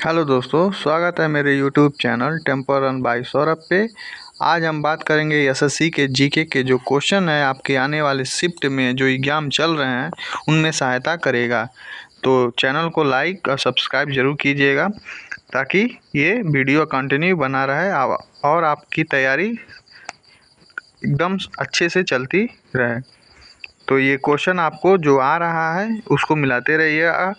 Hello दोस्तों, स्वागत है मेरे YouTube channel temple run by Saurabh पे। आज हम बात करेंगे एसएससी के जीके के जो क्वेश्चन है आपके आने वाले शिफ्ट में जो एग्ज़ाम चल रहे हैं उनमें सहायता करेगा। तो चैनल को लाइक और सब्सक्राइब ज़रूर कीजिएगा ताकि ये वीडियो कंटिन्यू बना रहे और आपकी तैयारी एकदम अच्छे से चलती रहे। तो ये क्वेश्चन आपको जो आ रहा है उसको मिलाते रहिएगा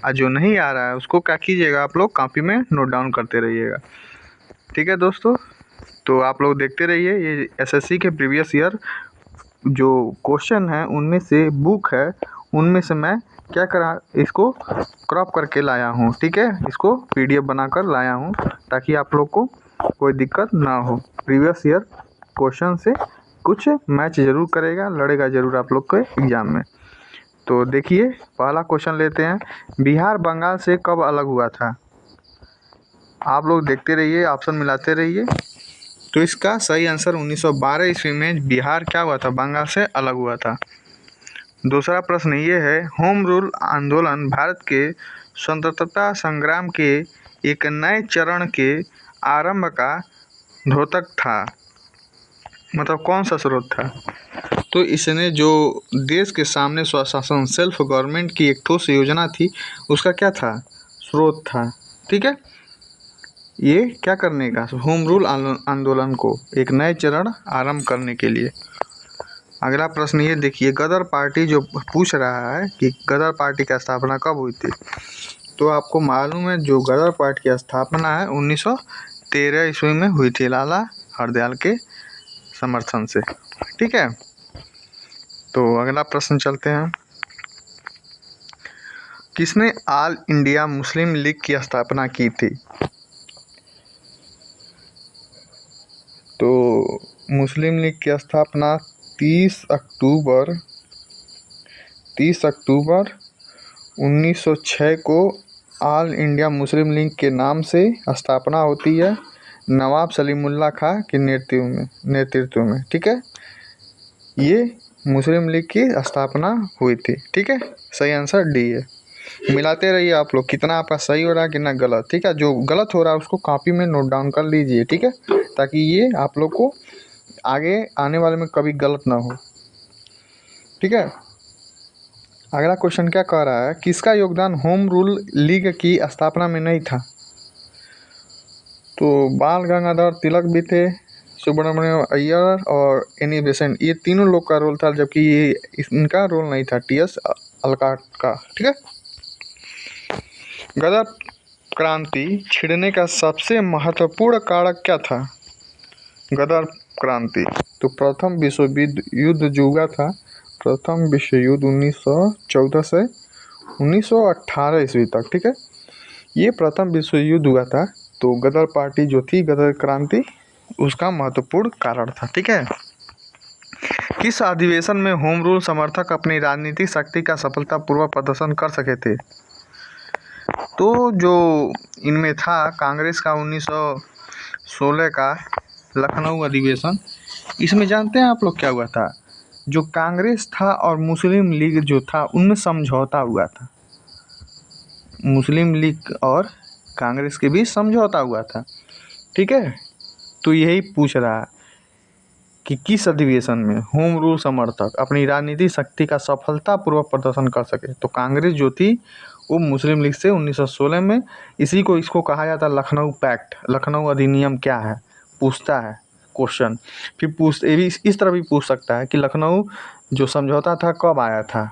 और जो नहीं आ रहा है उसको क्या कीजिएगा, आप लोग कॉपी में नोट डाउन करते रहिएगा। ठीक है दोस्तों, तो आप लोग देखते रहिए। ये एसएससी के प्रीवियस ईयर जो क्वेश्चन है उनमें से बुक है, उनमें से मैं क्या करा इसको क्रॉप करके लाया हूँ। ठीक है, इसको पीडीएफ बनाकर लाया हूँ ताकि आप लोग को कोई दिक्कत ना हो। प्रीवियस ईयर क्वेश्चन से कुछ मैच ज़रूर करेगा, लड़ेगा ज़रूर आप लोग के एग्ज़ाम में। तो देखिए, पहला क्वेश्चन लेते हैं। बिहार बंगाल से कब अलग हुआ था? आप लोग देखते रहिए, ऑप्शन मिलाते रहिए। तो इसका सही आंसर 1912 ईस्वी में बिहार क्या हुआ था, बंगाल से अलग हुआ था। दूसरा प्रश्न ये है, होम रूल आंदोलन भारत के स्वतंत्रता संग्राम के एक नए चरण के आरंभ का द्योतक था, मतलब कौन सा स्रोत था? तो इसने जो देश के सामने स्वशासन सेल्फ गवर्नमेंट की एक ठोस योजना थी उसका क्या था, स्रोत था। ठीक है, ये क्या करने का, होम रूल आंदोलन को एक नए चरण आरंभ करने के लिए। अगला प्रश्न ये देखिए, गदर पार्टी जो पूछ रहा है कि गदर पार्टी की स्थापना कब हुई थी, तो आपको मालूम है जो गदर पार्टी की स्थापना है 1913 ईस्वी में हुई थी, लाला हरदयाल के समर्थन से। ठीक है, तो अगला प्रश्न चलते हैं। किसने ऑल इंडिया मुस्लिम लीग की स्थापना की थी? तो मुस्लिम लीग की स्थापना 30 अक्टूबर 1906 को ऑल इंडिया मुस्लिम लीग के नाम से स्थापना होती है, नवाब सलीमुल्लाह खां के नेतृत्व में। ठीक है, ये मुस्लिम लीग की स्थापना हुई थी। ठीक है, सही आंसर डी है। मिलाते रहिए आप लोग, कितना आपका सही हो रहा है कितना गलत। ठीक है, जो गलत हो रहा है उसको कॉपी में नोट डाउन कर लीजिए। ठीक है, ताकि ये आप लोग को आगे आने वाले में कभी गलत ना हो। ठीक है, अगला क्वेश्चन क्या कह रहा है, किसका योगदान होम रूल लीग की स्थापना में नहीं था? तो बाल गंगाधर तिलक भी थे, सुब्रमण्यम अय्यर और एनी बेसेंट, ये तीनों लोग का रोल था, जबकि ये इनका रोल नहीं था, टीएस अलकाट का। ठीक है, गदर क्रांति छिड़ने का सबसे महत्वपूर्ण कारक क्या था? गदर क्रांति, तो प्रथम विश्व युद्ध जो हुआ था, प्रथम विश्व युद्ध 1914 से 1918 ईस्वी तक। ठीक है, ये प्रथम विश्व युद्ध हुआ था, तो गदर पार्टी जो थी, गदर क्रांति, उसका महत्वपूर्ण कारण था। ठीक है, किस अधिवेशन में होम रूल समर्थक अपनी राजनीतिक शक्ति का सफलतापूर्वक प्रदर्शन कर सके थे? तो जो इनमें था कांग्रेस का 1916 का लखनऊ अधिवेशन। इसमें जानते हैं आप लोग क्या हुआ था, जो कांग्रेस था और मुस्लिम लीग जो था उनमें समझौता हुआ था, मुस्लिम लीग और कांग्रेस के बीच समझौता हुआ था। ठीक है, तो यही पूछ रहा है कि किस अधिवेशन में होम रूल समर्थक अपनी राजनीतिक शक्ति का सफलतापूर्वक प्रदर्शन कर सके। तो कांग्रेस जो थी वो मुस्लिम लीग से 1916 में, इसको कहा जाता है लखनऊ पैक्ट। लखनऊ अधिनियम क्या है पूछता है क्वेश्चन। फिर ये भी इस तरह भी पूछ सकता है कि लखनऊ जो समझौता था कब आया था।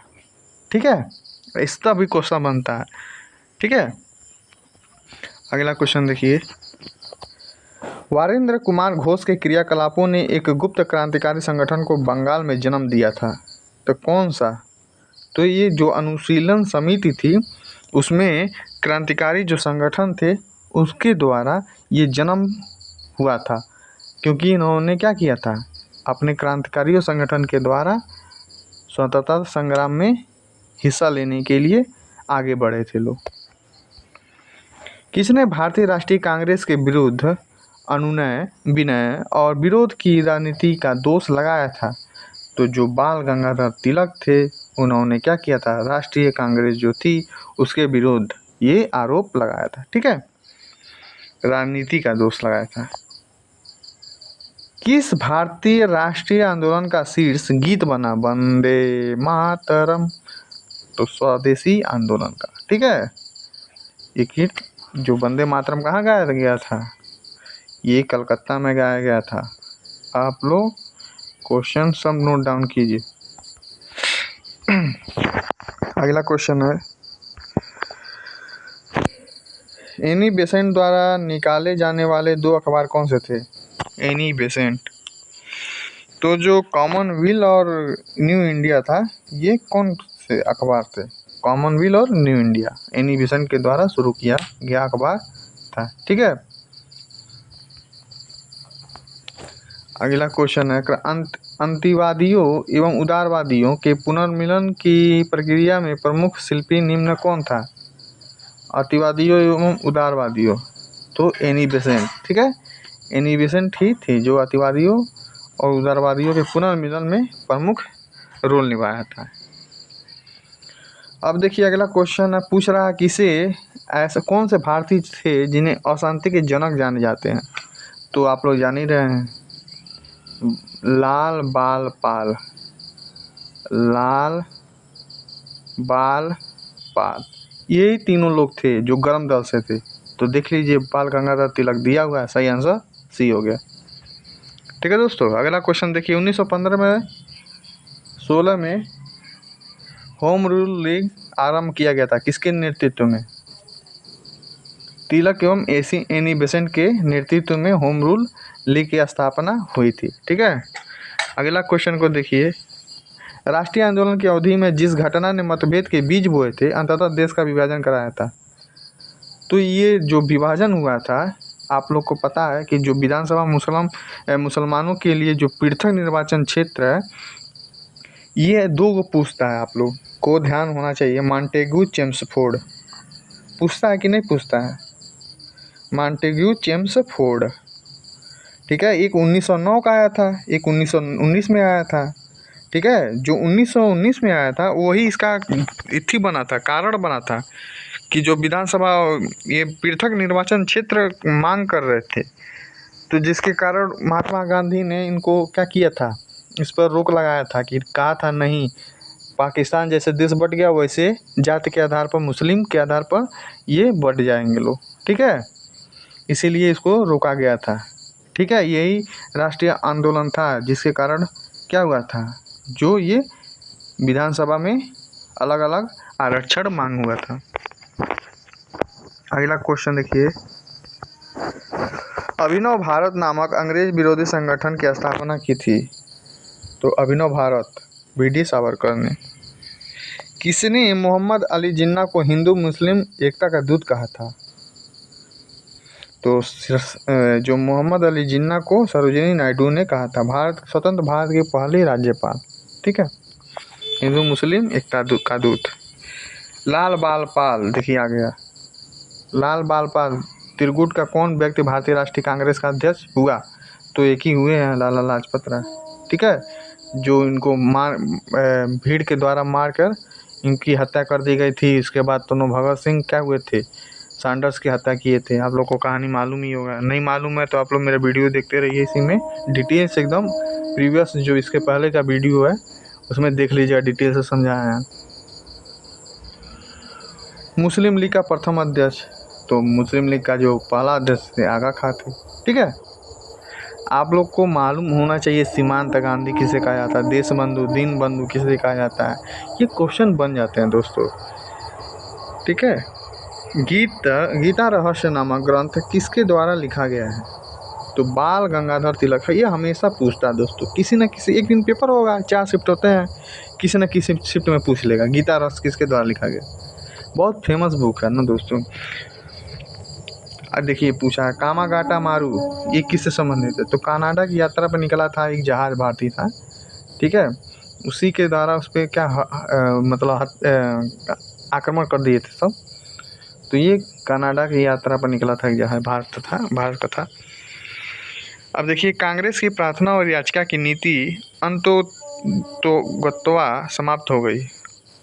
ठीक है, इसका भी क्वेश्चन बनता है। ठीक है, अगला क्वेश्चन देखिए, वारेंद्र कुमार घोष के क्रियाकलापों ने एक गुप्त क्रांतिकारी संगठन को बंगाल में जन्म दिया था, तो कौन सा? तो ये जो अनुशीलन समिति थी उसमें क्रांतिकारी जो संगठन थे उसके द्वारा ये जन्म हुआ था, क्योंकि इन्होंने क्या किया था, अपने क्रांतिकारी संगठन के द्वारा स्वतंत्रता संग्राम में हिस्सा लेने के लिए आगे बढ़े थे लोग। किसने भारतीय राष्ट्रीय कांग्रेस के विरुद्ध अनुनय विनय और विरोध की राजनीति का दोष लगाया था? तो जो बाल गंगाधर तिलक थे उन्होंने क्या किया था, राष्ट्रीय कांग्रेस जो थी उसके विरुद्ध ये आरोप लगाया था। ठीक है, राजनीति का दोष लगाया था। किस भारतीय राष्ट्रीय आंदोलन का शीर्ष गीत बना वंदे मातरम? तो स्वदेशी आंदोलन का। ठीक है, ये गीत जो वंदे मातरम कहाँ गाया गया था? ये कलकत्ता में गाया गया था। आप लोग क्वेश्चन सब नोट डाउन कीजिए। अगला क्वेश्चन है, एनी बेसेंट द्वारा निकाले जाने वाले 2 अखबार कौन से थे? Annie Besant. तो जो कॉमनवेल्थ और न्यू इंडिया था, ये कौन से अखबार थे? कॉमनवेल्थ और न्यू इंडिया एनी बेसेंट के द्वारा शुरू किया गया अखबार था। ठीक है, अगला क्वेश्चन है, अंतिवादियों एवं उदारवादियों के पुनर्मिलन की प्रक्रिया में प्रमुख शिल्पी निम्न कौन था? अतिवादियों एवं उदारवादियों, तो एनी बेसेंट। ठीक है, एनी बेसेंट ही थी जो अतिवादियों और उदारवादियों के पुनर्मिलन में प्रमुख रोल निभाया था। अब देखिए अगला क्वेश्चन है, पूछ रहा है किसे ऐसे कौन से भारतीय थे जिन्हें अशांति के जनक जाने जाते हैं? तो आप लोग जान ही रहे हैं, लाल बाल पाल। लाल बाल पाल, यही तीनों लोग थे जो गर्म दल से थे। तो देख लीजिए, बाल गंगाधर तिलक दिया हुआ है, सही आंसर सी हो गया। ठीक है दोस्तों, अगला क्वेश्चन देखिए, 1915 में 16 में होम रूल लीग आरंभ किया गया था, किसके नेतृत्व में? तिलक एवं एनी बेसेंट के नेतृत्व में होम रूल लीग की स्थापना हुई थी। ठीक है, अगला क्वेश्चन को देखिए, राष्ट्रीय आंदोलन की अवधि में जिस घटना ने मतभेद के बीज बोए थे, अंततः देश का विभाजन कराया था। तो ये जो विभाजन हुआ था, आप लोग को पता है कि जो विधानसभा मुसलमानों के लिए जो पृथक निर्वाचन क्षेत्र है, ये 2 को पूछता है। आप लोग को ध्यान होना चाहिए, मॉन्टेग्यू चेम्सफोर्ड पूछता है कि नहीं पूछता है? Montagu Chelmsford. ठीक है, एक 1909 का आया था, एक 1919 में आया था। ठीक है, जो 1919 में आया था वही इसका इथी बना था, कारण बना था कि जो विधानसभा ये पृथक निर्वाचन क्षेत्र मांग कर रहे थे, तो जिसके कारण महात्मा गांधी ने इनको क्या किया था, इस पर रोक लगाया था कि कहा था नहीं, पाकिस्तान जैसे देश बट गया वैसे जाति के आधार पर, मुस्लिम के आधार पर ये बट जाएंगे लोग। ठीक है, इसीलिए इसको रोका गया था। ठीक है, यही राष्ट्रीय आंदोलन था जिसके कारण क्या हुआ था, जो ये विधानसभा में अलग अलग आरक्षण मांग हुआ था। अगला क्वेश्चन देखिए, अभिनव भारत नामक अंग्रेज विरोधी संगठन की स्थापना की थी? तो अभिनव भारत वीडी सावरकर ने। किसने मोहम्मद अली जिन्ना को हिंदू मुस्लिम एकता का दूत कहा था? तो जो मोहम्मद अली जिन्ना को सरोजिनी नायडू ने कहा था, स्वतंत्र भारत के पहले राज्यपाल। ठीक है, हिंदू मुस्लिम एकता का दूत। लाल बाल पाल, देखिए आ गया, लाल बाल पाल त्रिगुट का कौन व्यक्ति भारतीय राष्ट्रीय कांग्रेस का अध्यक्ष हुआ? तो एक ही हुए हैं, लाला लाजपत राय। ठीक है, जो इनको भीड़ के द्वारा मारकर इनकी हत्या कर दी गई थी। इसके बाद दोनों भगत सिंह क्या हुए थे, सैंडर्स की हत्या किए थे। आप लोग को कहानी मालूम ही होगा, नहीं मालूम है तो आप लोग मेरा वीडियो देखते रहिए, इसी में डिटेल्स एकदम प्रीवियस जो इसके पहले का वीडियो है उसमें देख लीजिएगा, डिटेल से समझाया है। मुस्लिम लीग का प्रथम अध्यक्ष, तो मुस्लिम लीग का जो पहला अध्यक्ष थे आगा खां थे। ठीक है, आप लोग को मालूम होना चाहिए सीमांत गांधी किसे कहा जाता है, देश बंधु दीन बंधु किसे कहा जाता है, ये क्वेश्चन बन जाते हैं दोस्तों। ठीक है, गीता रहस्य नामक ग्रंथ किसके द्वारा लिखा गया है? तो बाल गंगाधर तिलक है। ये हमेशा पूछता है दोस्तों, किसी न किसी एक दिन पेपर होगा, 4 शिफ्ट होते हैं, किसी न किसी शिफ्ट में पूछ लेगा गीता रहस्य किसके द्वारा लिखा गया। बहुत फेमस बुक है ना दोस्तों। अब देखिए पूछा है, कामागाटा मारू ये किससे संबंधित है? तो कनाडा की यात्रा पर निकला था एक जहाज भारतीय था। ठीक है, उसी के द्वारा उस पर क्या मतलब आक्रमण कर दिए थे सब। तो ये कनाडा की यात्रा पर निकला था एक जहाज, भारत का था। अब देखिए, कांग्रेस की प्रार्थना और याचिका की नीति अंततोगत्वा समाप्त हो गई।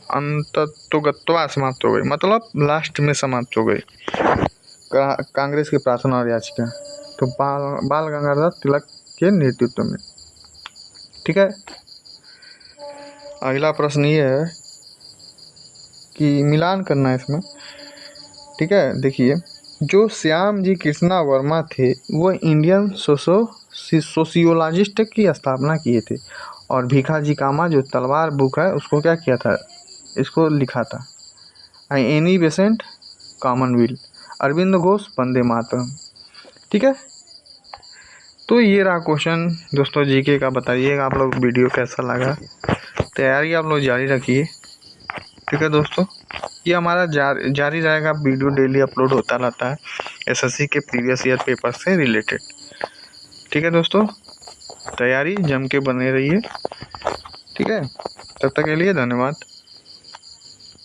अंततोगत्वा समाप्त हो गई मतलब लास्ट में समाप्त हो गई। कांग्रेस की प्रार्थना और याचिका, तो बाल गंगाधर तिलक के नेतृत्व में। ठीक है, अगला प्रश्न ये है कि मिलान करना है इसमें। ठीक है, देखिए, जो श्याम जी कृष्णा वर्मा थे वो इंडियन सोशियोलॉजिस्ट की स्थापना किए थे, और भीखाजी कामा जो तलवार बुक है उसको क्या किया था, इसको लिखा था। Annie Besant Commonwealth, Arvind Ghosh Vande Mataram. ठीक है, तो ये रहा क्वेश्चन दोस्तों जीके का। बताइएगा आप लोग वीडियो कैसा लगा, तैयारी आप लोग जारी रखिए। ठीक है दोस्तों, ये हमारा जारी रहेगा, वीडियो डेली अपलोड होता रहता है एसएससी के प्रीवियस ईयर पेपर से रिलेटेड। ठीक है दोस्तों, तैयारी जम के बने रहिए। ठीक है, तब तक के लिए धन्यवाद।